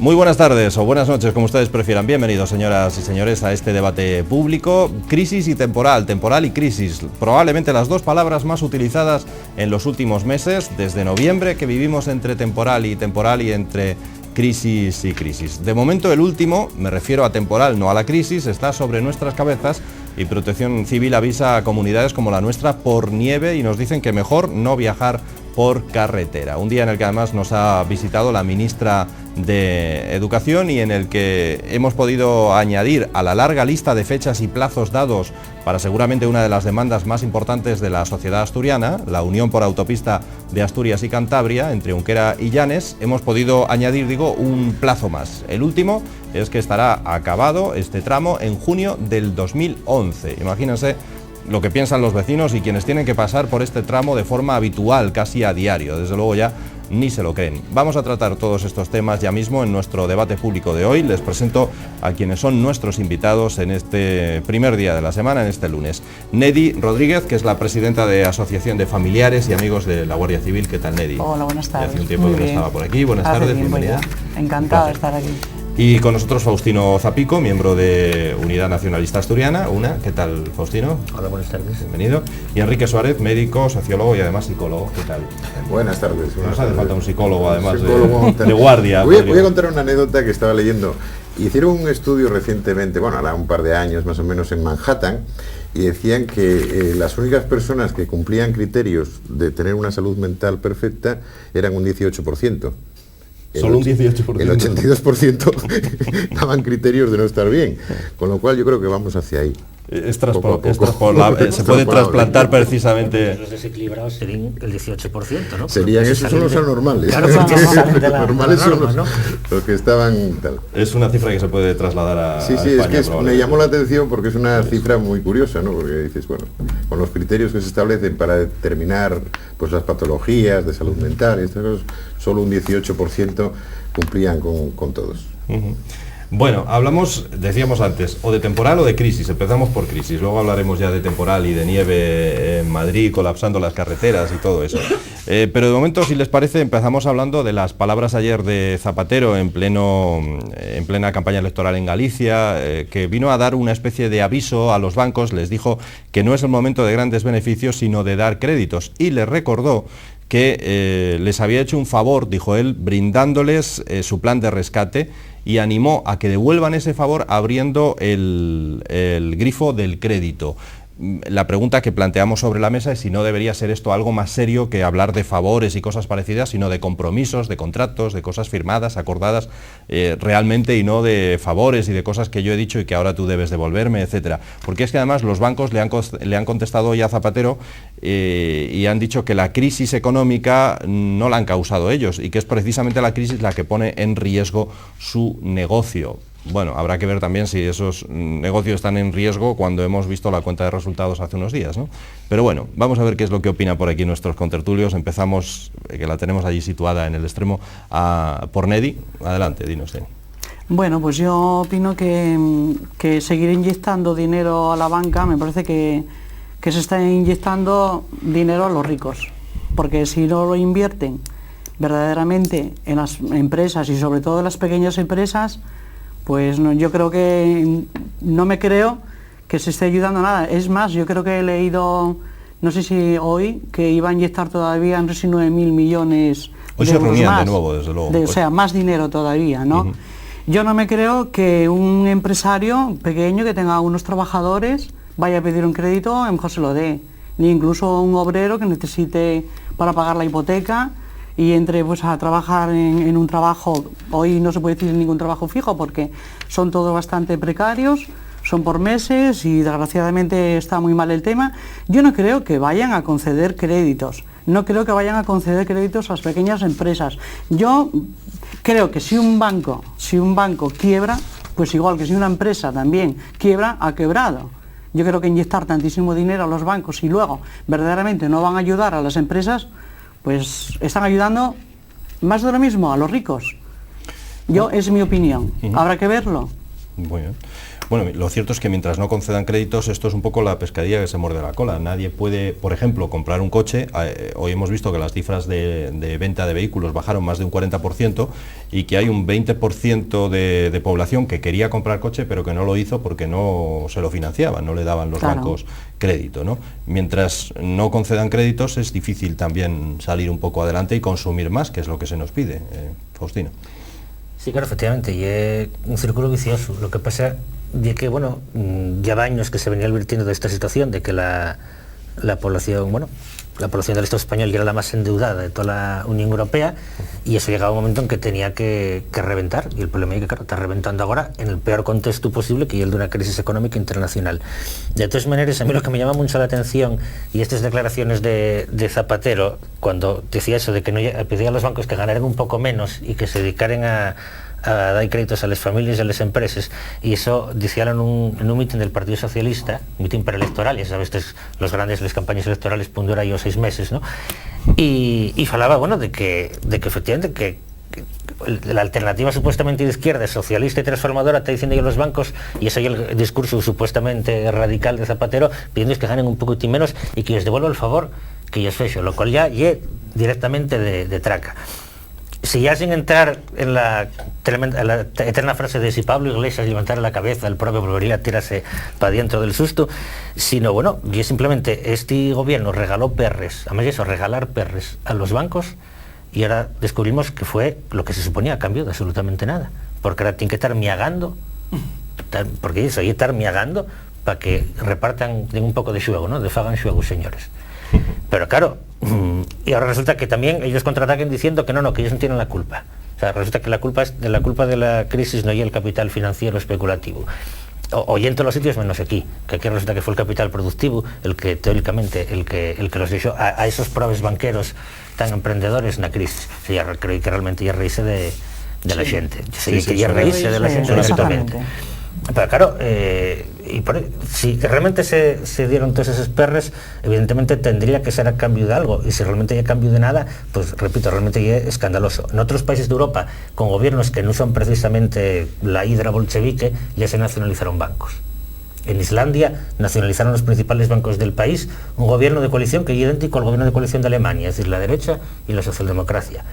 Muy buenas tardes o buenas noches, como ustedes prefieran. Bienvenidos, señoras y señores, a este debate público. Crisis y temporal, temporal y crisis. Probablemente las dos palabras más utilizadas en los últimos meses, desde noviembre, que vivimos entre temporal y entre crisis y crisis. De momento el último, me refiero a temporal, no a la crisis, está sobre nuestras cabezas y Protección Civil avisa a comunidades como la nuestra por nieve y nos dicen que mejor no viajar por carretera. Un día en el que además nos ha visitado la ministra de Educación y en el que hemos podido añadir a la larga lista de fechas y plazos dados para seguramente una de las demandas más importantes de la sociedad asturiana, la unión por autopista de Asturias y Cantabria, entre Unquera y Llanes, hemos podido añadir, un plazo más. El último es que estará acabado este tramo en junio del 2011. Imagínense lo que piensan los vecinos y quienes tienen que pasar por este tramo de forma habitual, casi a diario. Desde luego ya ni se lo creen. Vamos a tratar todos estos temas ya mismo en nuestro debate público de hoy. Les presento a quienes son nuestros invitados en este primer día de la semana, en este lunes. Nedi Rodríguez, que es la presidenta de Asociación de Familiares y Amigos de la Guardia Civil. ¿Qué tal, Nedi? Hola, buenas tardes. Hace un tiempo que no estaba por aquí. Buenas tardes, bienvenida. Encantada de estar aquí. Y con nosotros Faustino Zapico, miembro de Unidad Nacionalista Asturiana. ¿Qué tal, Faustino? Hola, buenas tardes. Bienvenido. Y Enrique Suárez, médico, sociólogo y además psicólogo. ¿Qué tal? Buenas tardes. Nos hace falta un psicólogo además de guardia. Voy a contar una anécdota que estaba leyendo. Hicieron un estudio recientemente, ahora un par de años más o menos, en Manhattan, y decían que las únicas personas que cumplían criterios de tener una salud mental perfecta eran un 18%. Solo un 18%. El 82% daban criterios de no estar bien, con lo cual yo creo que vamos hacia ahí. Se puede trasplantar precisamente. Los desequilibrados serían el 18%, ¿no? Serían, esos son los anormales. Claro, los normales son los que estaban tal. Es una cifra que se puede trasladar a Sí, España, es que me llamó la atención porque es una cifra muy curiosa, ¿no? Porque dices, con los criterios que se establecen para determinar pues las patologías de salud mental y estas cosas, solo un 18% cumplían con todos. Bueno, decíamos antes, o de temporal o de crisis. Empezamos por crisis, luego hablaremos ya de temporal y de nieve en Madrid colapsando las carreteras y todo eso. Pero de momento, si les parece, empezamos hablando de las palabras ayer de Zapatero en plena campaña electoral en Galicia, que vino a dar una especie de aviso a los bancos. Les dijo que no es el momento de grandes beneficios, sino de dar créditos, y les recordó que les había hecho un favor, dijo él, brindándoles su plan de rescate, y animó a que devuelvan ese favor abriendo el grifo del crédito. La pregunta que planteamos sobre la mesa es si no debería ser esto algo más serio que hablar de favores y cosas parecidas, sino de compromisos, de contratos, de cosas firmadas, acordadas realmente, y no de favores y de cosas que yo he dicho y que ahora tú debes devolverme, etcétera. Porque es que además los bancos le han contestado ya a Zapatero y han dicho que la crisis económica no la han causado ellos y que es precisamente la crisis la que pone en riesgo su negocio. Bueno, habrá que ver también si esos negocios están en riesgo cuando hemos visto la cuenta de resultados hace unos días, ¿no? Pero bueno, vamos a ver qué es lo que opinan por aquí nuestros contertulios. Empezamos, que la tenemos allí situada en el extremo, por Nedi. Adelante, dinos. Bueno, pues yo opino que seguir inyectando dinero a la banca, me parece que se está inyectando dinero a los ricos, porque si no lo invierten verdaderamente en las empresas y sobre todo en las pequeñas empresas, pues no, yo creo que no me creo que se esté ayudando a nada. Es más, yo creo que he leído, no sé si hoy, que iba a inyectar todavía, no sé si 9.000 millones hoy de se euros reunían más, de nuevo, desde luego. o sea, más dinero todavía, ¿no? Yo no me creo que un empresario pequeño que tenga unos trabajadores vaya a pedir un crédito, a lo mejor se lo dé. Ni incluso un obrero que necesite para pagar la hipoteca y entre pues a trabajar en un trabajo, hoy no se puede decir ningún trabajo fijo porque son todos bastante precarios, son por meses y desgraciadamente está muy mal el tema. Yo no creo que vayan a conceder créditos, no creo que vayan a conceder créditos a las pequeñas empresas. Yo creo que si un banco quiebra, pues igual que si una empresa también quiebra, ha quebrado. Yo creo que inyectar tantísimo dinero a los bancos y luego verdaderamente no van a ayudar a las empresas, pues están ayudando más de lo mismo a los ricos. Es mi opinión. Habrá que verlo. Muy bien. Bueno, lo cierto es que mientras no concedan créditos, esto es un poco la pescadilla que se muerde la cola. Nadie puede, por ejemplo, comprar un coche. Hoy hemos visto que las cifras de venta de vehículos bajaron más de un 40% y que hay un 20% de población que quería comprar coche pero que no lo hizo porque no se lo financiaban, no le daban los bancos crédito, ¿no? Mientras no concedan créditos es difícil también salir un poco adelante y consumir más, que es lo que se nos pide. Faustino. Sí, claro, efectivamente, y es un círculo vicioso. Lo que pasa es que, bueno, ya va años que se venía advirtiendo de esta situación, de que la población, bueno, la población del Estado español era la más endeudada de toda la Unión Europea, y eso llegaba a un momento en que tenía que reventar, y el problema es que, claro, está reventando ahora en el peor contexto posible, que es el de una crisis económica internacional. De todas maneras, a mí lo que me llama mucho la atención, y estas declaraciones de Zapatero, cuando decía eso de que no pedía a los bancos que ganaran un poco menos y que se dedicaran a dar créditos a las familias y a las empresas, y eso decía en un mitin del Partido Socialista, un mitin preelectoral, ya sabes, las campañas electorales pues duran yo 6 meses, ¿no? Y falaba, bueno, de que efectivamente que la alternativa supuestamente de izquierda, socialista y transformadora, está diciendo yo los bancos, y ese es el discurso supuestamente radical de Zapatero, pidiendo que ganen un poquitín menos y que les devuelva el favor que ellos fecho, lo cual ya es directamente de traca. Si ya sin entrar en la eterna frase de si Pablo Iglesias levantara la cabeza, el propio volvería a tirarse para dentro del susto, sino, bueno, y simplemente este gobierno regaló perres, además de eso, regalar perres a los bancos, y ahora descubrimos que fue lo que se suponía a cambio de absolutamente nada, porque ahora tienen que estar miagando, porque eso, y estar miagando para que repartan un poco de xuego, ¿no? De fagan xuego, señores. Pero claro, y ahora resulta que también ellos contraatacan diciendo que no, que ellos no tienen la culpa. O sea, resulta que la culpa de la crisis no hay el capital financiero especulativo. O y en todos los sitios menos aquí, que aquí resulta que fue el capital productivo el que teóricamente el que los dejó a esos probes banqueros tan emprendedores en la crisis. O sea, ya creo que realmente ya reírse de la gente. Ya reírse de la gente directamente. Pero claro, si realmente se dieron todos esos perres, evidentemente tendría que ser a cambio de algo, y si realmente hay a cambio de nada, pues repito, realmente ya es escandaloso. En otros países de Europa, con gobiernos que no son precisamente la hidra bolchevique, ya se nacionalizaron bancos. En Islandia nacionalizaron los principales bancos del país, un gobierno de coalición que es idéntico al gobierno de coalición de Alemania, es decir, la derecha y la socialdemocracia.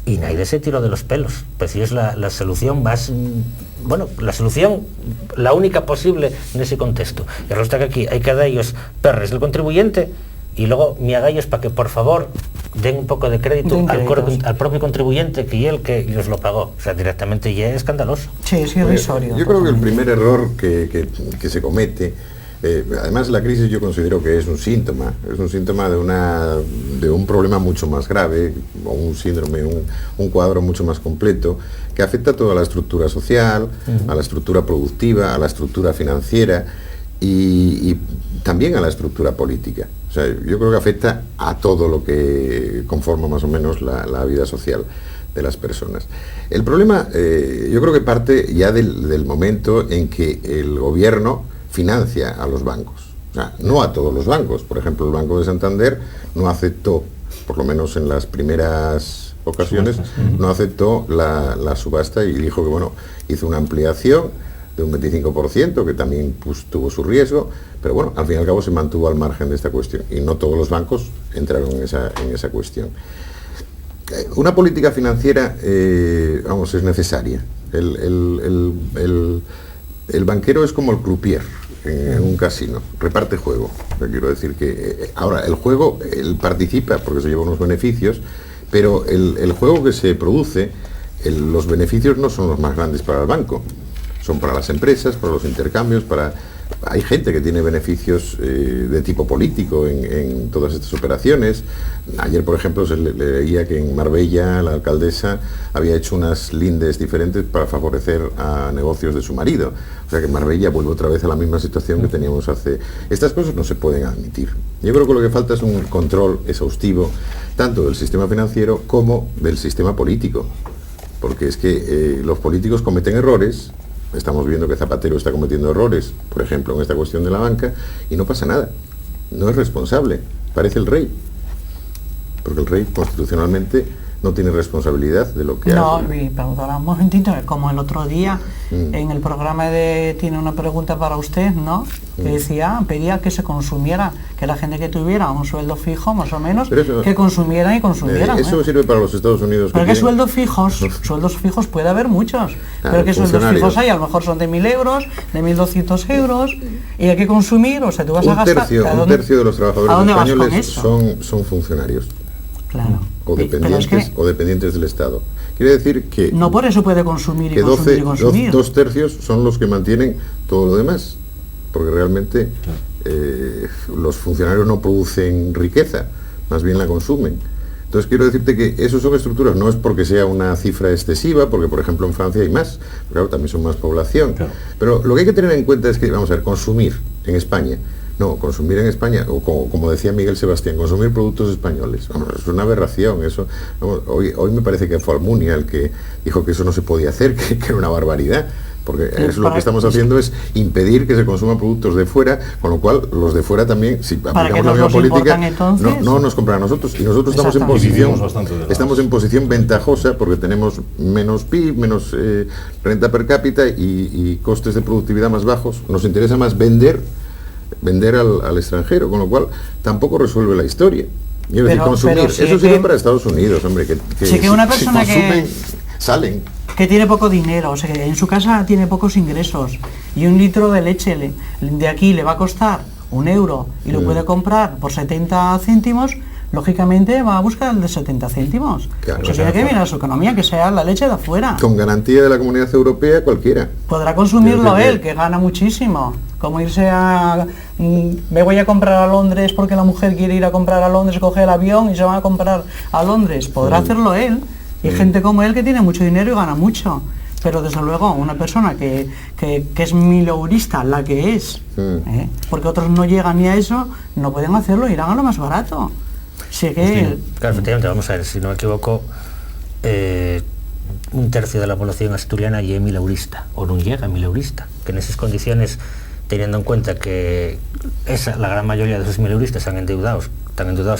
Y nadie se tiró de los pelos, pues sí es la solución más, bueno, la única posible en ese contexto. Y resulta que aquí hay que dar ellos perres del contribuyente y luego miagallos para que por favor den un poco de crédito al propio contribuyente, que es el que los lo pagó. O sea, directamente ya es escandaloso. Sí, es irrisorio. Yo creo que el primer error que se comete, además la crisis yo considero que es un síntoma de un problema mucho más grave, o un síndrome, un cuadro mucho más completo, que afecta a toda la estructura social, a la estructura productiva, a la estructura financiera y también a la estructura política. O sea, yo creo que afecta a todo lo que conforma más o menos la vida social de las personas. El problema yo creo que parte ya del momento en que el gobierno financia a los bancos. O sea, no a todos los bancos. Por ejemplo, el Banco de Santander no aceptó, por lo menos en las primeras ocasiones, no aceptó la subasta y dijo que, bueno, hizo una ampliación de un 25%, que también pues, tuvo su riesgo, pero bueno, al fin y al cabo se mantuvo al margen de esta cuestión y no todos los bancos entraron en esa cuestión. Una política financiera, es necesaria. El banquero es como el croupier en un casino, reparte juego. Quiero decir que ahora el juego, él participa porque se lleva unos beneficios, pero el juego que se produce, los beneficios no son los más grandes para el banco, son para las empresas, para los intercambios, hay gente que tiene beneficios de tipo político en todas estas operaciones. Ayer, por ejemplo, se leía que en Marbella la alcaldesa había hecho unas lindes diferentes para favorecer a negocios de su marido. O sea que Marbella vuelve otra vez a la misma situación que teníamos hace... Estas cosas no se pueden admitir. Yo creo que lo que falta es un control exhaustivo tanto del sistema financiero como del sistema político. Porque es que los políticos cometen errores. Estamos viendo que Zapatero está cometiendo errores, por ejemplo, en esta cuestión de la banca, y no pasa nada. No es responsable. Parece el rey. Porque el rey constitucionalmente no tiene responsabilidad de lo que No, hace. y perdona un momentito, como el otro día en el programa de Tiene una pregunta para usted, ¿no? Que decía, pedía que se consumiera, que la gente que tuviera un sueldo fijo, más o menos, Pero eso, que consumieran y consumieran. eso sirve para los Estados Unidos. Pero que tienen- sueldos fijos puede haber muchos, Claro, pero que sueldos funcionarios. fijos hay, a lo mejor son de 1.000 euros, de 1.200 euros, y hay que consumir, o sea, tú vas a un gastar... tercio, ¿a un dónde- tercio de los ¿a trabajadores dónde vas con españoles eso? son funcionarios Claro. o Pero es dependientes, que o dependientes del Estado. Quiere decir que, no por eso puede consumir y que consumir y consumir. dos tercios son los que mantienen todo lo demás, porque realmente los funcionarios no producen riqueza, más bien la consumen. Entonces quiero decirte que eso son estructuras, no es porque sea una cifra excesiva, porque por ejemplo en Francia hay más, claro, también son más población, Claro. pero lo que hay que tener en cuenta es que, vamos a ver, consumir en España, no, consumir en España, o como decía Miguel Sebastián, consumir productos españoles, vamos, es una aberración, eso, vamos, hoy me parece que fue Almunia el que dijo que eso no se podía hacer, que era una barbaridad. Porque eso lo que estamos haciendo es impedir que se consuman productos de fuera, con lo cual los de fuera también, si aplicamos la misma nos política, importan, entonces. no nos compran a nosotros. Y nosotros estamos en Exactamente. posición, Vivimos bastante de estamos en posición ventajosa porque tenemos menos PIB, menos renta per cápita y costes de productividad más bajos. Nos interesa más vender al extranjero, con lo cual tampoco resuelve la historia. Quiero decir, consumir, pero sí eso que- sirve para Estados Unidos, hombre, que sí que una persona si consumen, salen. que tiene poco dinero, o sea, que en su casa tiene pocos ingresos y un litro de leche de aquí le va a costar 1 euro y lo puede comprar por 70 céntimos, lógicamente va a buscar el de 70 céntimos. Claro, o sea, tiene que exacto. mirar su economía, que sea la leche de afuera. Con garantía de la Comunidad Europea cualquiera. Podrá consumirlo Yo creo que- él, que gana muchísimo. Como irse a... me voy a comprar a Londres porque la mujer quiere ir a comprar a Londres, coge el avión y se va a comprar a Londres. Podrá hacerlo él. Y gente como él que tiene mucho dinero y gana mucho. Pero desde luego, una persona que es mileurista, la que es, porque otros no llegan ni a eso, no pueden hacerlo, irán a lo más barato. Sí que... Claro, efectivamente, vamos a ver, si no me equivoco, un tercio de la población asturiana ya es mileurista, o no llega a mileurista, que en esas condiciones, teniendo en cuenta que la gran mayoría de esos mileuristas están endeudados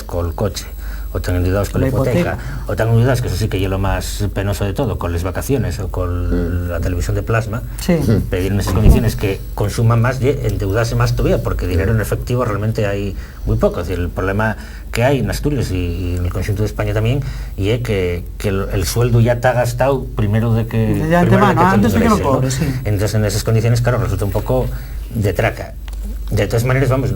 con el coche, o están endeudados con la hipoteca, o están endeudados, que eso sí que es lo más penoso de todo, con las vacaciones o con la televisión de plasma, Sí. pedir en esas condiciones que consuman más y endeudarse más todavía, porque dinero en efectivo realmente hay muy poco. Es decir, el problema que hay en Asturias y en el conjunto de España también, y es que el sueldo ya está gastado primero de que... De antemano, antes de que lo cobres, sí. Entonces en esas condiciones, claro, resulta un poco de traca. De todas maneras, vamos,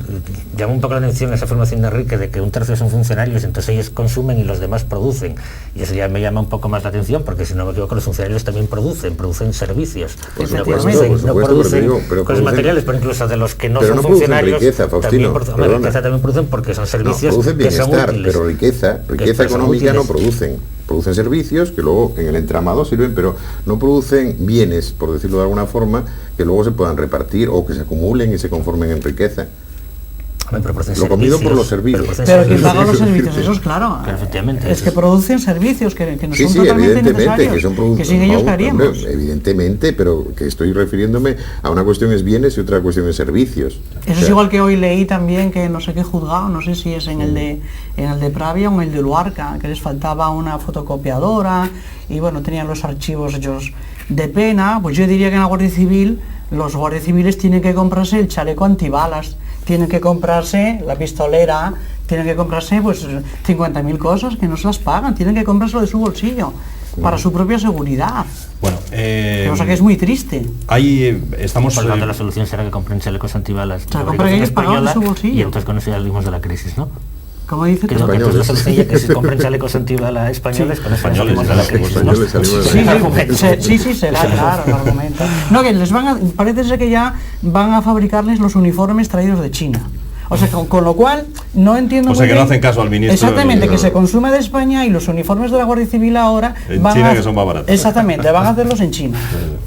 llama un poco la atención esa afirmación de Enrique de que un tercio son funcionarios, entonces ellos consumen y los demás producen. Y eso ya me llama un poco más la atención, porque si no me equivoco, los funcionarios también producen servicios. Por No supuesto, producen, por no supuesto, producen pero digo, pero cosas producen- materiales, pero incluso de los que no pero son no producen funcionarios, riqueza, Faustino, también, riqueza también producen porque son No, servicios producen que son bienestar, útiles. pero riqueza pero son económica no útiles. producen servicios que luego en el entramado sirven, pero no producen bienes, por decirlo de alguna forma, que luego se puedan repartir o que se acumulen y se conformen en riqueza. Hombre, pero producen Lo comido por los servicios, servidos. Pero quien producen paga los servicios. servicios, eso es claro. Claro, efectivamente, Es que eso es. producen servicios que no Sí, son sí, totalmente evidentemente, necesarios, que son productos. que sin ellos haríamos. Evidentemente, pero que estoy refiriéndome a una cuestión es bienes y otra cuestión es servicios. Eso O sea, es igual que hoy leí también que no sé qué juzgado, no sé si es en el de Pravia o en el de Luarca, que les faltaba una fotocopiadora y bueno, tenían los archivos ellos de pena. Pues yo diría que en la Guardia Civil, los guardias civiles tienen que comprarse el chaleco antibalas, tienen que comprarse la pistolera, tienen que comprarse pues 50.000 cosas que no se las pagan, tienen que comprarse de su bolsillo para su propia seguridad. Bueno, Cosa que es muy triste. ahí estamos... Por lo tanto, la solución será que compren chalecos antibalas de sea, la compren fabricación ellos pagados de española, su bolsillo. y entonces con eso ya salimos de la crisis, ¿no? Como dice Creo que Españoles. entonces la solución ya que se compren chalecos antibalas españoles, con eso Españoles, salimos de la claro, crisis, los ¿no? españoles salimos de la Sí, sí, será claro el argumento. No, que les parece ser que ya van a fabricarles los uniformes traídos de China. O sea, con lo cual no entiendo O sea, muy que no bien- hacen caso al ministro Exactamente, ni- que se consume de España y los uniformes de la Guardia Civil ahora En China, que son más baratos. Exactamente, van a hacerlos en China.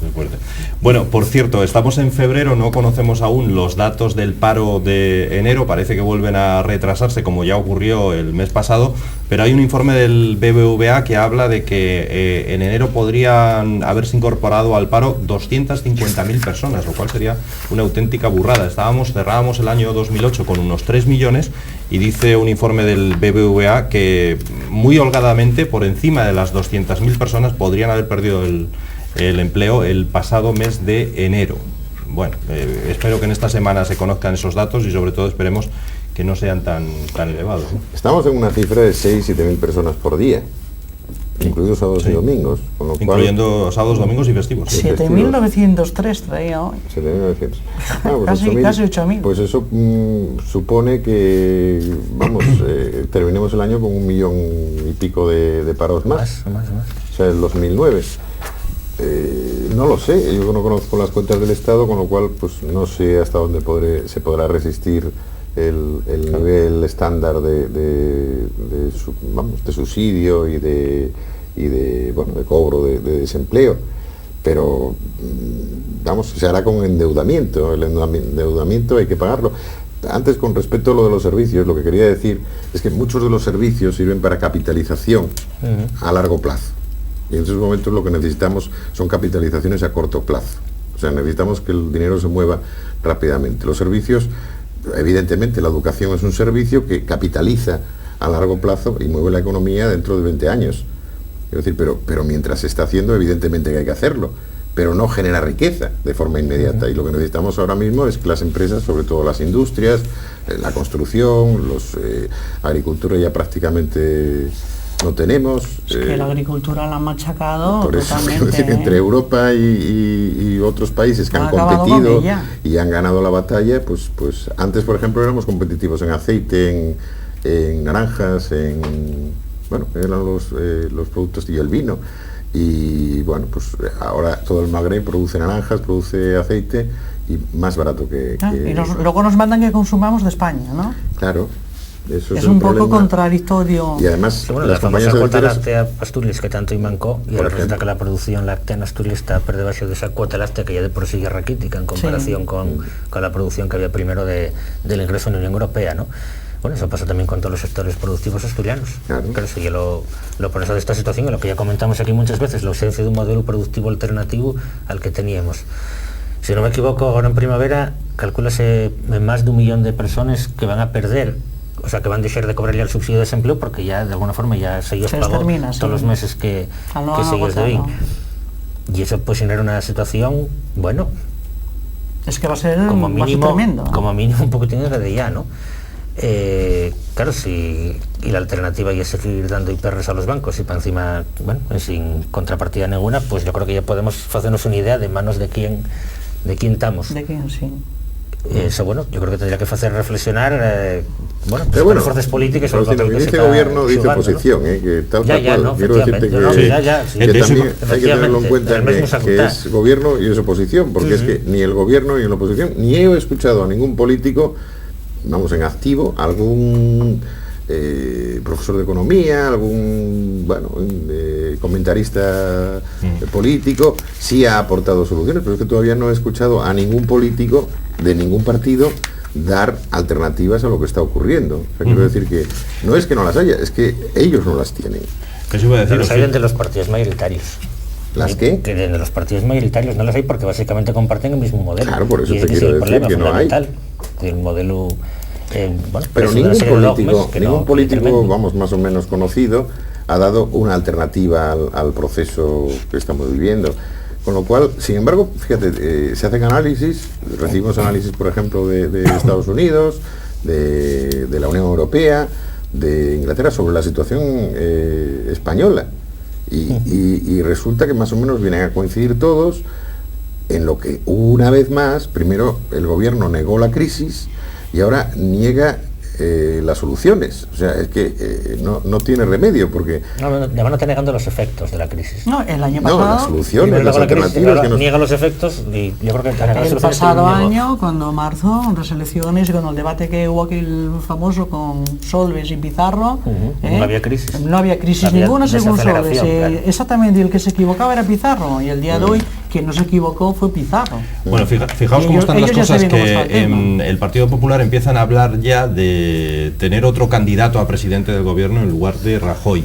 Es fuerte. Bueno, por cierto, estamos en febrero, no conocemos aún los datos del paro de enero, parece que vuelven a retrasarse como ya ocurrió el mes pasado, pero hay un informe del BBVA que habla de que en enero podrían haberse incorporado al paro 250.000 personas, lo cual sería una auténtica burrada. Cerrábamos el año 2008 con con unos 3 millones, y dice un informe del BBVA que muy holgadamente por encima de las 200.000 personas podrían haber perdido el empleo el pasado mes de enero. Bueno, espero que en esta semana se conozcan esos datos y sobre todo esperemos que no sean tan elevados, ¿no? Estamos en una cifra de 6-7.000 personas por día, incluidos sábados y domingos, con lo incluyendo sábados, domingos y festivos. 7.903 traía hoy. 7.900. Pues casi 8.000. Pues eso supone que, vamos, terminemos el año con 1 millón y pico de paros más. O sea, el 2009. No lo sé, yo no conozco las cuentas del Estado, con lo cual pues no sé hasta dónde se podrá resistir el nivel estándar de subsidio y de cobro de desempleo, pero vamos, se hará con endeudamiento. El endeudamiento hay que pagarlo. Antes, con respecto a lo de los servicios, lo que quería decir es que muchos de los servicios sirven para capitalización a largo plazo. Y en esos momentos lo que necesitamos son capitalizaciones a corto plazo. O sea, necesitamos que el dinero se mueva rápidamente. Los servicios, evidentemente, la educación es un servicio que capitaliza a largo plazo y mueve la economía dentro de 20 años. Es decir, pero mientras se está haciendo, evidentemente que hay que hacerlo, pero no genera riqueza de forma inmediata. Y lo que necesitamos ahora mismo es que las empresas, sobre todo las industrias, la construcción, la agricultura ya prácticamente no tenemos. Es que la agricultura la han machacado por eso, totalmente. Decir, entre Europa y otros países que han competido y han ganado la batalla, pues antes, por ejemplo, éramos competitivos en aceite, en naranjas, eran los productos y el vino. Y bueno, pues ahora todo el Magreb produce naranjas, produce aceite y más barato que... Y luego nos mandan que consumamos de España, ¿no? Claro. Eso es un poco contradictorio. Y además, bueno, las la famosa compañías cuota aceiteras... láctea Asturias que tanto mancó, y ahora resulta que la producción láctea en Asturias está por debajo de esa cuota láctea que ya de por sí es raquítica en comparación con la producción que había primero del ingreso en la Unión Europea, ¿no? Bueno, eso pasa también con todos los sectores productivos asturianos. Claro, si lo pones de esta situación, lo que ya comentamos aquí muchas veces, la ausencia de un modelo productivo alternativo al que teníamos. Si no me equivoco, ahora en primavera calcúlase más de 1 millón de personas que van a perder, o sea, que van a dejar de cobrar ya el subsidio de desempleo porque ya de alguna forma ya se ellos pagó todos los meses que se ellos debían. Y eso pues genera una situación, bueno, es que va a ser como mínimo, tremendo, ¿no? Como mínimo un poquitín de ya, ¿no? Claro, y la alternativa ya es seguir dando IPRs a los bancos y para encima, bueno, sin contrapartida ninguna, pues yo creo que ya podemos hacernos una idea de manos de quién estamos. De quién, sí. Eso, bueno, yo creo que tendría que hacer reflexionar, bueno, pues bueno, las fuerzas políticas sobre todo que dice gobierno, dice oposición, ¿no? Que tal cual, no, quiero decirte que también hay que tenerlo en cuenta que es gobierno y es oposición, porque es que ni el gobierno ni la oposición, ni he escuchado a ningún político, vamos, en activo, algún profesor de economía, algún comentarista político, sí ha aportado soluciones, pero es que todavía no he escuchado a ningún político de ningún partido dar alternativas a lo que está ocurriendo. O sea, quiero decir que no es que no las haya, es que ellos no las tienen. Eso iba a decir, las hay de los partidos mayoritarios. ¿Las qué? Que de los partidos mayoritarios no las hay porque básicamente comparten el mismo modelo. Claro, por eso te quiero decir que no hay. El modelo... bueno, pero ningún político, vamos, más o menos conocido, ha dado una alternativa al proceso que estamos viviendo. Con lo cual, sin embargo, fíjate, se hacen análisis, recibimos análisis, por ejemplo, de Estados Unidos, de la Unión Europea, de Inglaterra, sobre la situación española. Y resulta que más o menos vienen a coincidir todos en lo que, una vez más, primero el gobierno negó la crisis y ahora niega las soluciones. O sea, es que no tiene remedio, porque... Ya van a estar negando los efectos de la crisis. No, el año pasado... No, las soluciones, las alternativas... Que niega los efectos y yo creo que... El pasado año, cuando marzo, en las elecciones, con el debate que hubo aquí el famoso con Solbes y Pizarro... No había crisis. No había crisis ninguna, según Solbes. Claro. Exactamente, el que se equivocaba era Pizarro, y el día de hoy, quien no se equivocó fue Pizarro. Bueno, fijaos cómo están las cosas, que en el Partido Popular empiezan a hablar ya de tener otro candidato a presidente del gobierno en lugar de Rajoy.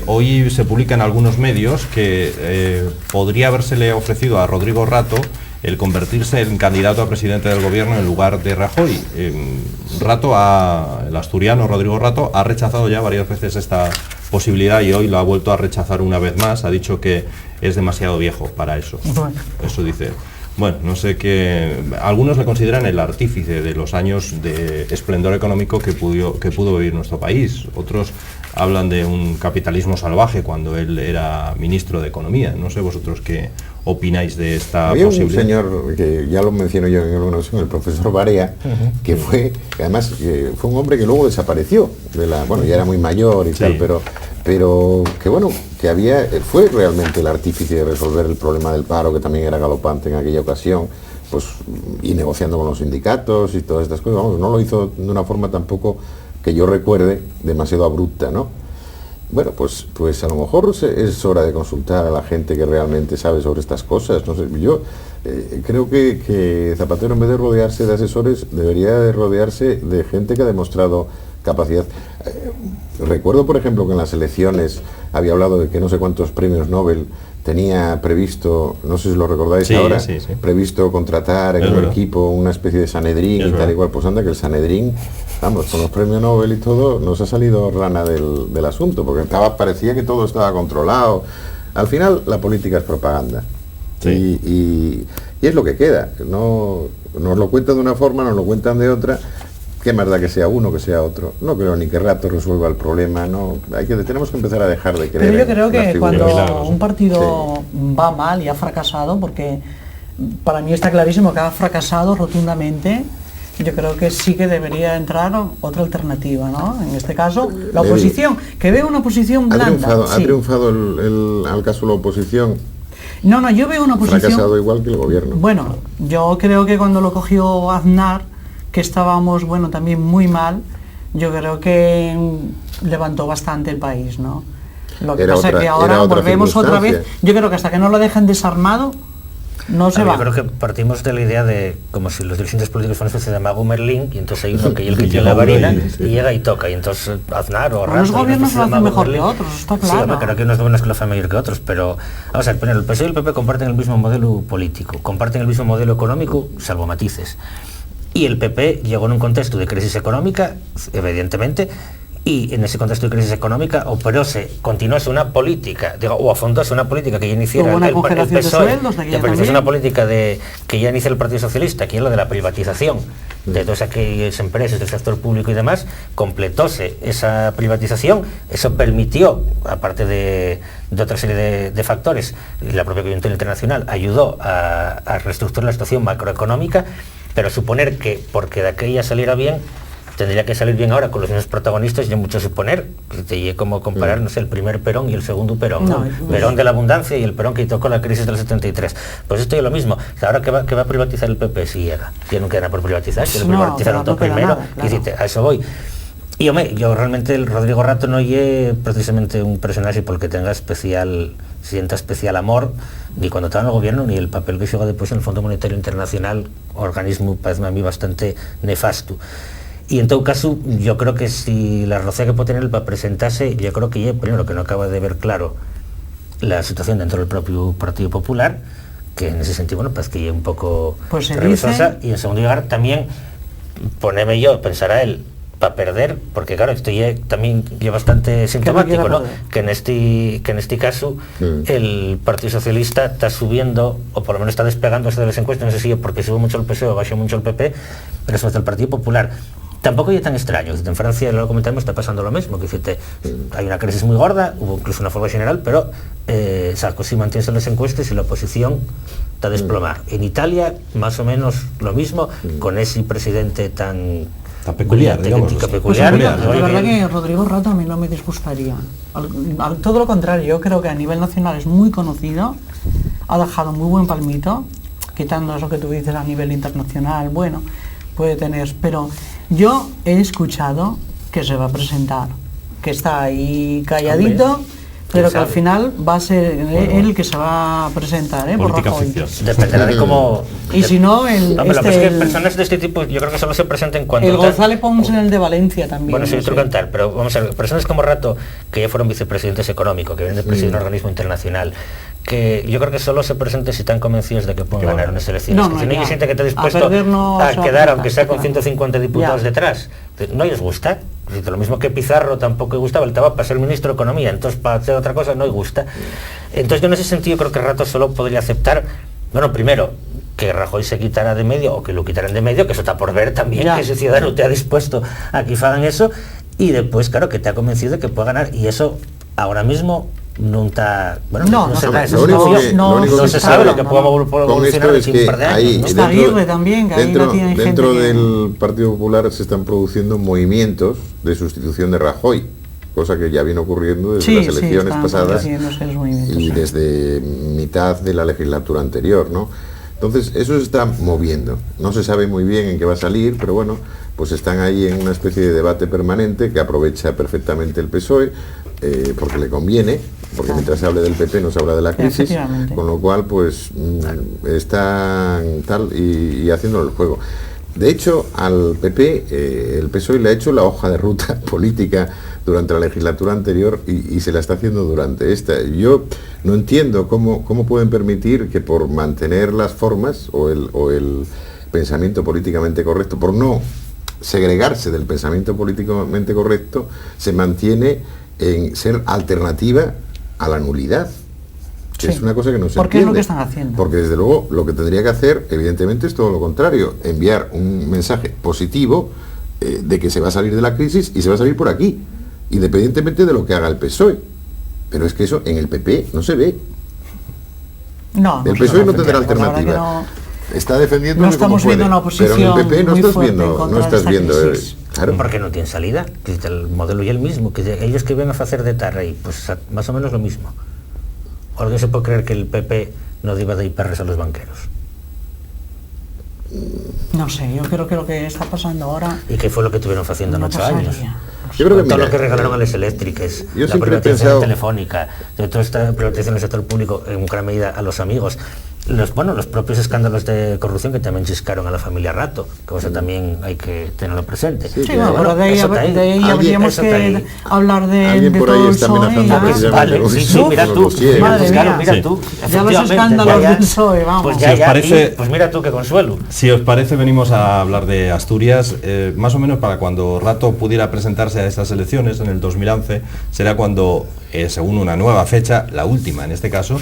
Hoy se publican algunos medios que podría habérsele ofrecido a Rodrigo Rato el convertirse en candidato a presidente del gobierno en lugar de Rajoy. El asturiano Rodrigo Rato ha rechazado ya varias veces esta posibilidad y hoy lo ha vuelto a rechazar una vez más. Ha dicho que es demasiado viejo para eso. Bueno. Eso dice él. Bueno, no sé qué. Algunos le consideran el artífice de los años de esplendor económico que pudo vivir nuestro país. Otros hablan de un capitalismo salvaje cuando él era ministro de Economía. No sé vosotros qué opináis de esta Había posibilidad. un señor, que ya lo menciono yo en alguna ocasión, el profesor Barea, que además fue un hombre que luego desapareció, bueno, ya era muy mayor y tal, pero que bueno, fue realmente el artífice de resolver el problema del paro, que también era galopante en aquella ocasión, pues, y negociando con los sindicatos y todas estas cosas. Vamos, no lo hizo de una forma tampoco que yo recuerde demasiado abrupta, ¿no? Bueno, pues a lo mejor es hora de consultar a la gente que realmente sabe sobre estas cosas. No sé, yo creo que Zapatero, en vez de rodearse de asesores, debería de rodearse de gente que ha demostrado capacidad. Recuerdo, por ejemplo, que en las elecciones había hablado de que no sé cuántos premios Nobel tenía previsto, no sé si lo recordáis ahora, previsto contratar en un equipo una especie de Sanedrín y tal igual. Pues anda, que el Sanedrín, vamos, con los premios Nobel y todo, nos ha salido rana del asunto, porque parecía que todo estaba controlado. Al final, la política es propaganda. Y es lo que queda. No, nos lo cuentan de una forma, nos lo cuentan de otra. Qué más da que sea uno, que sea otro. No creo ni que Rato resuelva el problema. No, tenemos que empezar a dejar de creer. Pero yo creo que cuando milagros. un partido va mal y ha fracasado, porque para mí está clarísimo que ha fracasado rotundamente, yo creo que sí que debería entrar otra alternativa, ¿no? En este caso, la oposición, que veo una oposición blanda. ¿Ha triunfado al caso la oposición? No, yo veo una oposición... Fracasado igual que el gobierno. Bueno, yo creo que cuando lo cogió Aznar, que estábamos, bueno, también muy mal, yo creo que levantó bastante el país, ¿no? Lo que pasa es que ahora volvemos otra vez. Yo creo que hasta que no lo dejen desarmado, no se va. Yo creo que partimos de la idea de como si los dirigentes políticos fueran una especie de mago Merlín, y entonces hay uno que el que tiene la varina y llega y toca, y entonces Aznar o Rato... Unos gobiernos lo hacen mejor que otros, está claro. Sí, creo que unos gobiernos que lo hacen mejor que otros, pero vamos a ver, el PSOE y el PP comparten el mismo modelo político, comparten el mismo modelo económico, salvo matices. Y el PP llegó en un contexto de crisis económica, evidentemente, y en ese contexto de crisis económica continuóse una política, o afrontase una política que ya iniciara el PSOE, una política que ya inicia el Partido Socialista, que es la de la privatización de todas aquellas empresas del sector público y demás. Completóse esa privatización, eso permitió, aparte de otra serie de factores, y la propia coyuntura internacional ayudó a reestructurar la situación macroeconómica. Pero suponer que porque de aquella saliera bien, tendría que salir bien ahora con los mismos protagonistas, y mucho suponer, que como comparar, no sé, el primer Perón y el segundo Perón, ¿no? Perón de la abundancia y el Perón que tocó la crisis del 73. Pues esto es lo mismo. Ahora que va a privatizar el PP si llega. Ya no queda nada por privatizar, si lo privatizaron todo primero, nada, claro. Y a eso voy. Y yo realmente el Rodrigo Rato no es precisamente un personaje por el que sienta especial amor, ni cuando estaba en el gobierno, ni el papel que juega después en el Fondo Monetario Internacional, organismo, parece a mí bastante nefasto. Y en todo caso, yo creo que si la rocea que puede tener para presentarse, yo creo que primero que no acaba de ver claro la situación dentro del propio Partido Popular, que en ese sentido, bueno, pues que es un poco revisosa, y en segundo lugar también pensar a él, para perder, porque claro, esto ya también es bastante sintomático, ¿no? Que en este caso el Partido Socialista está subiendo, o por lo menos está despegándose de las encuestas, no sé si porque sube mucho el PSOE o bajó mucho el PP, pero respecto al Partido Popular tampoco es tan extraño. En Francia, lo comentamos, está pasando lo mismo, que hay una crisis muy gorda, hubo incluso una huelga general, pero Sarkozy mantiene en las encuestas y la oposición está desplomada. En Italia, más o menos lo mismo, con ese presidente tan peculiar, digamos. La verdad que Rodrigo Rato a mí no me disgustaría. Todo lo contrario, yo creo que a nivel nacional es muy conocido, ha dejado muy buen palmito, quitando eso que tú dices a nivel internacional, bueno, puede tener, pero yo he escuchado que se va a presentar, que está ahí calladito, Pero que sabe. al final va a ser él el que se va a presentar, por Política Rajoy. ficción. Dependerá de cómo... Y si no, el, Hombre, lo que es que el personas de este tipo yo creo que solo se presenten cuando... el González Pons en el de Valencia también. Bueno, sí, no otro sé. cantar, pero vamos a ver, personas como Rato, que ya fueron vicepresidentes económicos, que vienen de presidir un organismo internacional, que yo creo que solo se presenten si están convencidos de que pueden ganar unas elecciones. No, que si no ya. hay gente que está A dispuesto perder no a se va a quedar, presentar, aunque sea con claro. 150 diputados Ya. detrás, no les gusta. Lo mismo que Pizarro tampoco le gustaba, él estaba para ser ministro de Economía, entonces para hacer otra cosa no le gusta. Entonces yo en ese sentido creo que Rato solo podría aceptar, bueno, primero, que Rajoy se quitara de medio o que lo quitaran de medio, que eso está por ver también, Ya. que ese ciudadano te ha dispuesto a que hagan eso, y después, claro, que te ha convencido de que puede ganar, y eso ahora mismo no está... Bueno, No, se no, da esa lo único situación. que- lo único no que se está sabe lo hablando, que pueda ¿no? puede Con evolucionar esto de es aquí a un que par de ahí, años, ¿no? Está Aguirre también, que ahí dentro, no tiene gente dentro que- del Partido Popular se están produciendo movimientos de sustitución de Rajoy, cosa que ya viene ocurriendo desde Sí, las sí, elecciones están pasadas produciéndose los movimientos, y sí. desde mitad de la legislatura anterior, ¿no? Entonces, eso se está moviendo. No se sabe muy bien en qué va a salir, pero bueno, pues están ahí en una especie de debate permanente que aprovecha perfectamente el PSOE, porque le conviene, porque mientras se hable del PP no se habla de la crisis, Efectivamente. con lo cual, pues, están tal y haciendo el juego. De hecho, al PP, el PSOE le ha hecho la hoja de ruta política durante la legislatura anterior y se la está haciendo durante esta. Yo no entiendo cómo pueden permitir que por mantener las formas o el pensamiento políticamente correcto, por no segregarse del pensamiento políticamente correcto, se mantiene en ser alternativa a la nulidad. Sí. Es una cosa que no se Porque es lo entiende. que están haciendo. Porque desde luego lo que tendría que hacer, evidentemente, es todo lo contrario, enviar un mensaje positivo de que se va a salir de la crisis y se va a salir por aquí, independientemente de lo que haga el PSOE. Pero es que eso en el PP no se ve. No, El PSOE no tendrá la verdad que alternativa. no. Está defendiendo No como estamos puede, viendo una pero en el oposición PP no muy estás fuerte en viendo, contra no de estás esta viendo, crisis. claro. Porque no tiene salida, que el modelo y el mismo, que ellos que vienen a hacer de Tarrey, pues más o menos lo mismo. ¿O alguien se puede creer que el PP no iba de IPRs a los banqueros? No sé, yo creo que lo que está pasando ahora ¿Y qué fue lo que tuvieron haciendo en no 8 pasaría. años? Yo creo que, Con todo mira, lo que regalaron a las eléctricas, yo la siempre he privatización pensado- telefónica, de toda esta privatización del sector público, en gran medida a los amigos. Los propios escándalos de corrupción que también chiscaron a la familia Rato, que eso también hay que tenerlo presente. Sí, Sí, claro. bueno, pero de ahí, eso está ahí. de ahí Alguien- habríamos eso está que ahí. hablar de Alguien por todo ahí el está PSOE, amenazando ya. precisamente Vale, con sí, eso, sí, con mira los tú, dossiers. Madre pues claro, mía. mira Sí. tú, Ya los efectivamente, escándalos ya, del PSOE, vamos. Pues Si ya, os ya, parece- y, pues mira tú qué consuelo. Si os parece, venimos a hablar de Asturias, más o menos para cuando Rato pudiera presentarse a estas elecciones en el 2011, será cuando, según una nueva fecha, la última en este caso,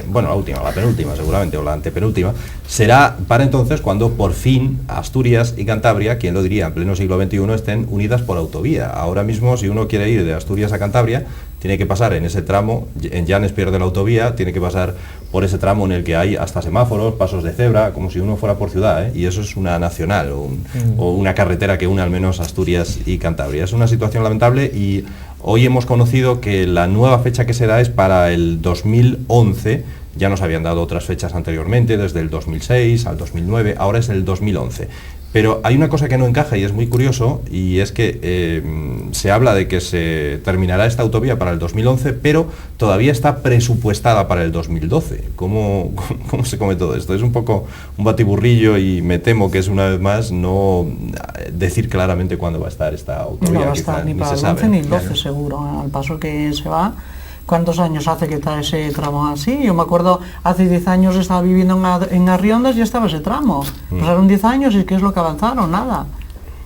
bueno, la última, la penúltima seguramente, o la antepenúltima, será para entonces cuando por fin Asturias y Cantabria, quien lo diría, en pleno siglo XXI, estén unidas por autovía. Ahora mismo, si uno quiere ir de Asturias a Cantabria, tiene que pasar en ese tramo, en Llanes pierde la autovía, tiene que pasar por ese tramo en el que hay hasta semáforos, pasos de cebra, como si uno fuera por ciudad, y eso es una nacional o una carretera que une al menos Asturias y Cantabria. Es una situación lamentable y hoy hemos conocido que la nueva fecha que se da es para el 2011, ya nos habían dado otras fechas anteriormente, desde el 2006 al 2009, ahora es el 2011. Pero hay una cosa que no encaja y es muy curioso, y es que se habla de que se terminará esta autovía para el 2011, pero todavía está presupuestada para el 2012. ¿Cómo se come todo esto? Es un poco un batiburrillo y me temo que es una vez más no decir claramente cuándo va a estar esta autovía. No va a quizá estar ni se para el sabe. 11 ni el 12 seguro, al paso que se va. ¿Cuántos años hace que está ese tramo así? Yo me acuerdo, hace 10 años estaba viviendo en Arriondas y estaba ese tramo. Pasaron 10 años y ¿qué es lo que avanzaron? Nada.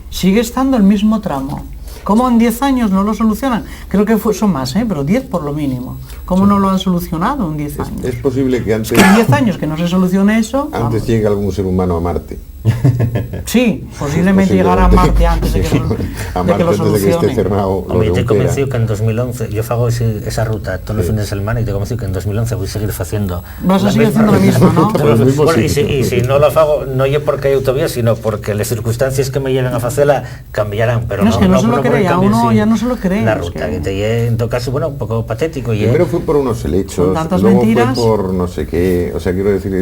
Sigue estando el mismo tramo. ¿Cómo en 10 años no lo solucionan? Creo que son más, pero 10 por lo mínimo. ¿Cómo no lo han solucionado en 10 años? Es posible que antes, En 10 años que no se solucione eso, antes vamos. llegue algún ser humano a Marte. Sí, posiblemente llegar a Marte antes de que, a de que Marte lo antes de que esté solucionen. cerrado lo Hombre, de yo te he Unquera. convencido que en 2011, yo hago esa ruta todos los fines de semana y te he convencido que en 2011 voy a seguir haciendo... Vas a la seguir misma haciendo lo ruta. mismo, ¿no? Por el mismo Bueno, sitio. y si no lo hago, no es porque hay autovía, sino porque las circunstancias que me lleven a hacerla cambiarán, pero No, es que no se lo por el cree, a cambio en uno sí. ya no se lo cree, La es ruta, que- que te lleve, en todo caso, bueno, un poco patético. Y Primero fue por unos helechos, Con tantas luego mentiras. fue por no sé qué, o sea, quiero decir,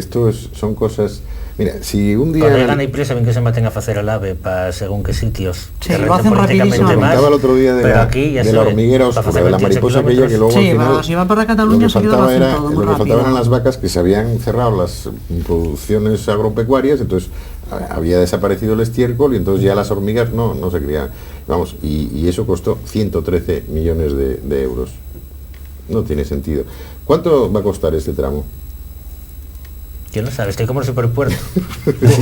son cosas Mira, si un día... Cuando llegan hay prisa, ven que se maten a facer el ave para según qué sitios. Sí, que lo hacen políticamente rapidísimo. más, Contaba el otro día de pero la, aquí ya de se la ve, hormiguera para oscura, hacer de la 28 mariposa aquella que luego Sí, al final... si va para Lo Cataluña que se queda faltaba era, todo muy lo que rápido. faltaban eran las vacas, que se habían cerrado las producciones agropecuarias, entonces había desaparecido el estiércol y entonces ya las hormigas no se crían. Vamos, y eso costó 113 millones de euros. No tiene sentido. ¿Cuánto va a costar este tramo? ¿Quién lo sabe? Estoy como el superpuerto.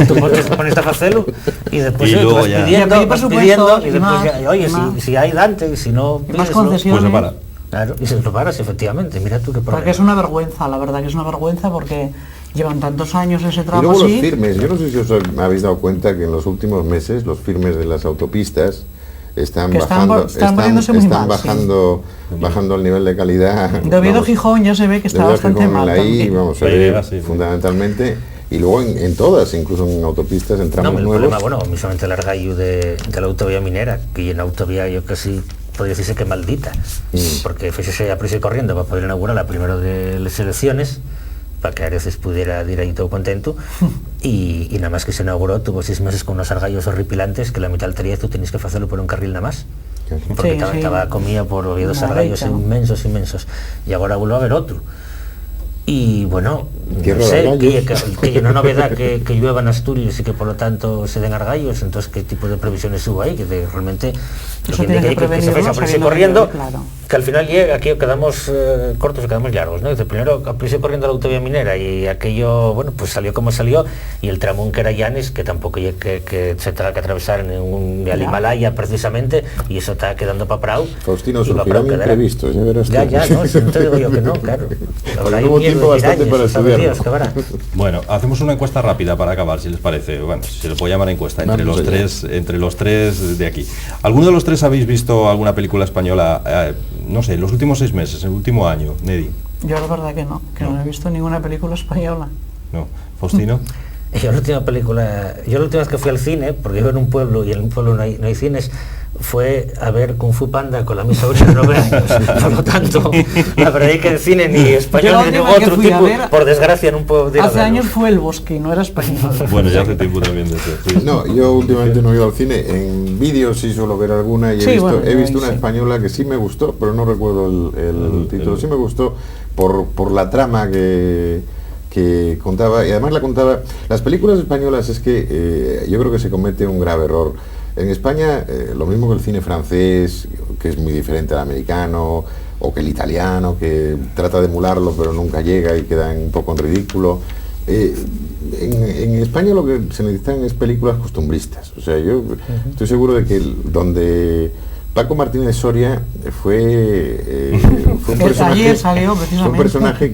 Tú pones a facelo y después Y tú luego vas ya. pidiendo, Y vas presupuestos, pidiendo y y después más, ya, oye, y más. si hay Dante y si no, Y más pídeslo. concesiones. Pues se para. Claro, y se lo paras, efectivamente. Mira tú qué problema. Porque es una vergüenza, la verdad que es una vergüenza porque llevan tantos años ese Y tramo luego así. los firmes. Yo no sé si os habéis dado cuenta que en los últimos meses los firmes de las autopistas están Que están bajando, poniéndose muy mal, bajando el nivel de calidad. De Oviedo a Vamos, Gijón ya se ve que está de Oviedo a bastante Gijón, mal en la I, también. vamos, se Ahí ve llega, sí. fundamentalmente. Y luego en todas, incluso en autopistas, en No, tramos el nuevos. problema, bueno, mismamente el argallo de la autovía minera, que en autovía yo casi podría decirse que maldita, porque fíxese a prisa y corriendo para poder inaugurar la primero de las elecciones, para que Areces pudiera ir ahí todo contento, y nada más que se inauguró, tuvo 6 meses con unos argallos horripilantes, que la mitad del trayecto tenías que hacerlo por un carril nada más, porque Sí, sí. estaba comida por Oviedos Una argallos brecha. inmensos, y ahora vuelve a haber otro. Y bueno, Tierra no de sé, argallos. que hay una novedad que llueva en Asturias y que por lo tanto se den argallos, entonces qué tipo de previsiones hubo ahí, que realmente Eso lo tiene que indica que se prevenirlo, fue a prisa y sabiendo que corriendo, llueve, claro. que al final aquí quedamos cortos o quedamos largos, ¿no? Dice, primero a prisa y corriendo la autovía minera y aquello, bueno, pues salió como salió, y el tramo que era Llanes, que tampoco hay que se tenga que atravesar en al Himalaya precisamente, y eso está quedando para Prado. Faustino, y pa' surgirán Prado quedará. imprevistos, ya verás tú. Ya, no, si no te digo yo que no, claro. Habrá hubo un miedo tiempo de bastante pirañas, para sabe estudiarlo. Dios, que verá. Bueno, hacemos una encuesta rápida para acabar, si les parece. Bueno, si se le puede llamar encuesta, entre Vamos los, allá. entre los tres de aquí. ¿Alguno de los tres habéis visto alguna película española, no sé, en los últimos 6 meses, en el último año, Nedi? Yo la verdad que no he visto ninguna película española. No. ¿Faustino? Yo la última vez que fui al cine, porque vivo en un pueblo y en un pueblo no hay cines, fue a ver Kung Fu Panda con la mi sobrina de 9 años. Por lo tanto, la verdad es que el cine ni Yo español la ni de última que otro fui a tipo, ver, por desgracia, no puedo ir a Hace verlo. años fue El Bosque, no era español. Bueno, ya hace tiempo también de eso. Sí. No, yo últimamente no he ido al cine. En vídeos sí suelo ver alguna y Sí, bueno, he visto una sí. española que sí me gustó, pero no recuerdo el título. Sí me gustó por la trama que contaba, y además la contaba. Las películas españolas es que yo creo que se comete un grave error. En España, lo mismo que el cine francés, que es muy diferente al americano, o que el italiano, que trata de emularlo pero nunca llega y queda un poco en ridículo. En España lo que se necesitan es películas costumbristas. O sea, yo estoy seguro de que donde Paco Martínez Soria fue un Ayer salió fue un precisamente. personaje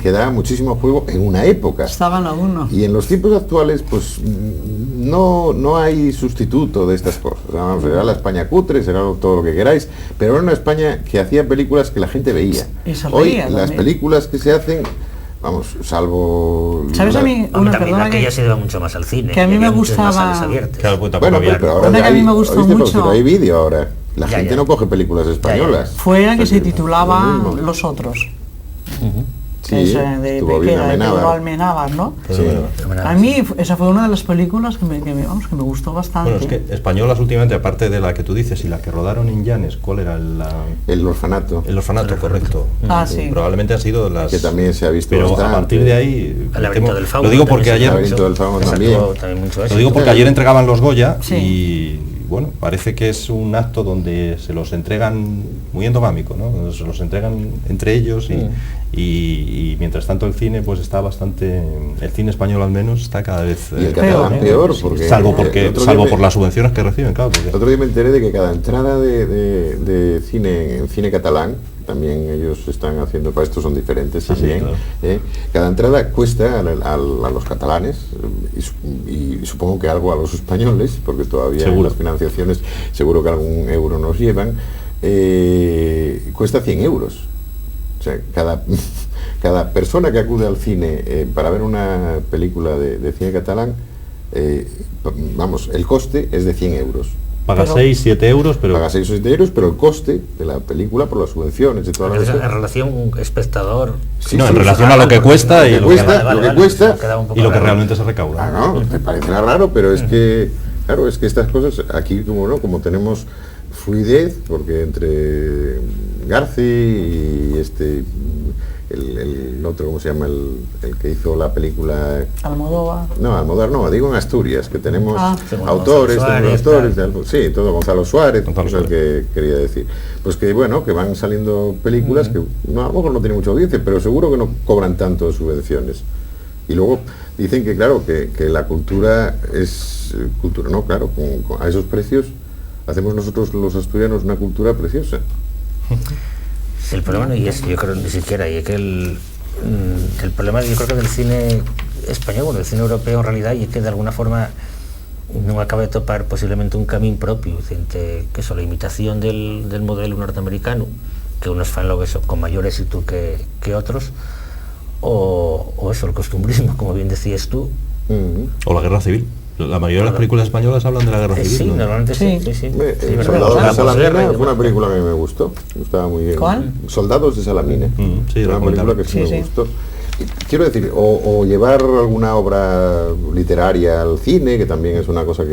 que daba muchísimo juego en una época. Estaban a uno. Y en los tiempos actuales, pues no hay sustituto de estas cosas. O sea, vamos, será la España cutre, será todo lo que queráis, pero era una España que hacía películas que la gente veía. Y se Hoy reía las también. películas que se hacen, vamos, salvo... ¿Sabes a mí? Hombre, Una también perdona aquella que... se iba mucho más al cine. que a mí y me había muchas más gustaba- salas abiertas. Claro, pues tampoco Bueno, había- pero ahora Una que a mí me gustó ¿oíste, mucho. Faustino? Hay vídeo ahora. La Ya, gente ya. no coge películas españolas. Fue la que se Lo titulaba mismo. Los Otros. Sí, Esa de estuvo bien Pedro Amenábar. Almenábar, ¿no? Sí. A mí esa fue una de las películas que me gustó bastante. Bueno, es que españolas últimamente, aparte de la que tú dices y la que rodaron en Llanes, ¿cuál era El orfanato. el orfanato? Correcto. Ah, sí. Probablemente han sido las... Que también se ha visto Pero bastante. a partir de ahí... El laberinto del fauno. Lo digo porque también se ayer... hizo El laberinto del fauno mucho. también. Tuvo también mucho Lo éxito. digo porque ayer entregaban los Goya Sí. y bueno, parece que es un acto donde se los entregan muy endogámico, ¿no? Se los entregan entre ellos y mientras tanto el cine pues está bastante, el cine español al menos está cada vez Y el catalán peor, porque... salvo el otro salvo día por las subvenciones que reciben, claro, porque El otro día me enteré de que cada entrada de cine, en cine catalán, también ellos están haciendo, para esto son diferentes Sí, sí, también, claro. cada entrada cuesta a los catalanes y supongo que algo a los españoles, porque todavía en Seguro. las financiaciones seguro que algún euro nos llevan, cuesta 100 euros. O sea, cada persona que acude al cine para ver una película de cine catalán, vamos, el coste es de 100 euros. Paga 6, 7 euros, pero... Paga 6 o 7 euros, pero el coste de la película por las subvenciones y todas las En cosas. relación espectador... Sí, no, sí, en sí, relación a lo que cuesta y lo que cuesta, y lo que realmente se recauda. no, me parecerá raro, pero es que, claro, es que estas cosas aquí como tenemos fluidez, porque entre Garci y el otro, ¿cómo se llama? El que hizo la película... Almodóvar. No, Almodóvar no, digo en Asturias, que tenemos Autores, sí, todo Gonzalo Suárez, Gonzalo es el que quería decir. Pues que bueno, que van saliendo películas que no, a lo mejor no tienen mucha audiencia, pero seguro que no cobran tanto subvenciones. Y luego dicen que claro, que la cultura es cultura, no, claro, a esos precios hacemos nosotros los asturianos una cultura preciosa. Sí, el problema no y es, yo creo, ni siquiera, y es que el problema yo creo que del cine español, bueno, del cine europeo en realidad, y es que de alguna forma non acaba de topar posiblemente un camín propio, que eso, la imitación del modelo norteamericano, que unos fan lo eso con mayor éxito que otros, o eso, el costumbrismo, como bien decías tú. O la guerra civil. La mayoría de las películas españolas hablan de la guerra civil. Sí, ¿no? normalmente sí. Verdad. Soldados de Salamina Posguerra, fue una película que me gustó, estaba muy bien. ¿Cuál? Soldados de Salamina. Sí, una película que sí, Sí, me sí. gustó. Y quiero decir, o llevar alguna obra literaria al cine, que también es una cosa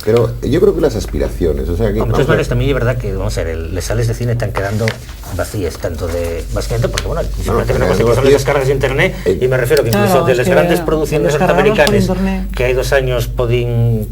pero yo creo que las aspiraciones, o sea, que... De todas maneras, también es verdad que, vamos a ver, las salas de cine están quedando vacías, tanto de... Básicamente porque, bueno, simplemente tenemos que pasar las descargas de internet, y me refiero que incluso Claro, de es las que grandes producciones descargarlos por norteamericanas internet. que hay 2 años podían En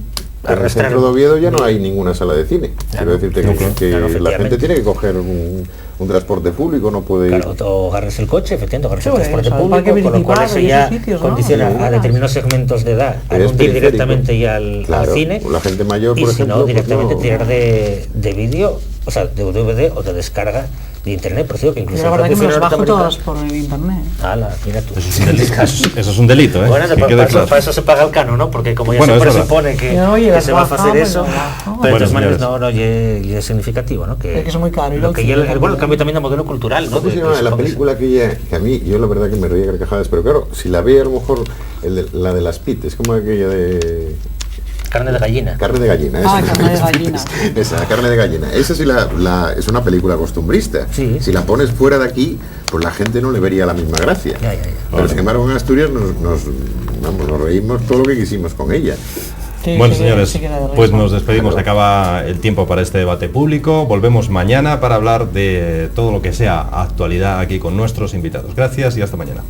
el arrastrar... centro de Oviedo ya no hay ninguna sala de cine. Claro, Quiero decirte que claro, la gente efectivamente. tiene que coger un transporte público, no puede ir... Claro, o agarres el coche, efectivamente, agarres Sí, el transporte eso, el parque público, con lo cual municipal eso y ya esos sitios, ¿no? condiciona Sí. a determinados segmentos de edad a Eres no ir periférico. directamente ya al Claro, cine, la gente mayor, y por si ejemplo, no, pues directamente no. tirar de vídeo, o sea, de DVD o de descarga de internet, por eso digo que incluso Yo la verdad que me propio los bajo cine todas norteamericano- por el internet. Ala, mira tú. Eso es un delito, eso es un delito, ¿eh? Bueno, Que para, quede eso, claro. se paga el cano, ¿no? Porque como ya Bueno, se es verdad. presupone que, Pero, oye, que las se va a hacer bajamos, eso, las bajamos. pero de todas Bueno, maneras señores. ya es significativo, ¿no? Es que es muy caro ir Lo al que cine ya el también. cambio también de modelo cultural, ¿no? ¿Cómo se llama la película aquella que a mí, yo la verdad que me reía carcajadas, pero claro, si la ve a lo mejor la de las Pit, es como aquella de... Carne de gallina. Carne de gallina, esa. Carne de gallina. Esa, Carne de gallina. Esa sí es una película costumbrista. Sí. Si la pones fuera de aquí, pues la gente no le vería la misma gracia. Ya. Pero sin embargo en Asturias nos reímos todo lo que quisimos con ella. Sí, Bueno, sí, señores, sí que era de pues risa. nos despedimos. Se acaba el tiempo para este debate público. Volvemos mañana para hablar de todo lo que sea actualidad aquí con nuestros invitados. Gracias y hasta mañana.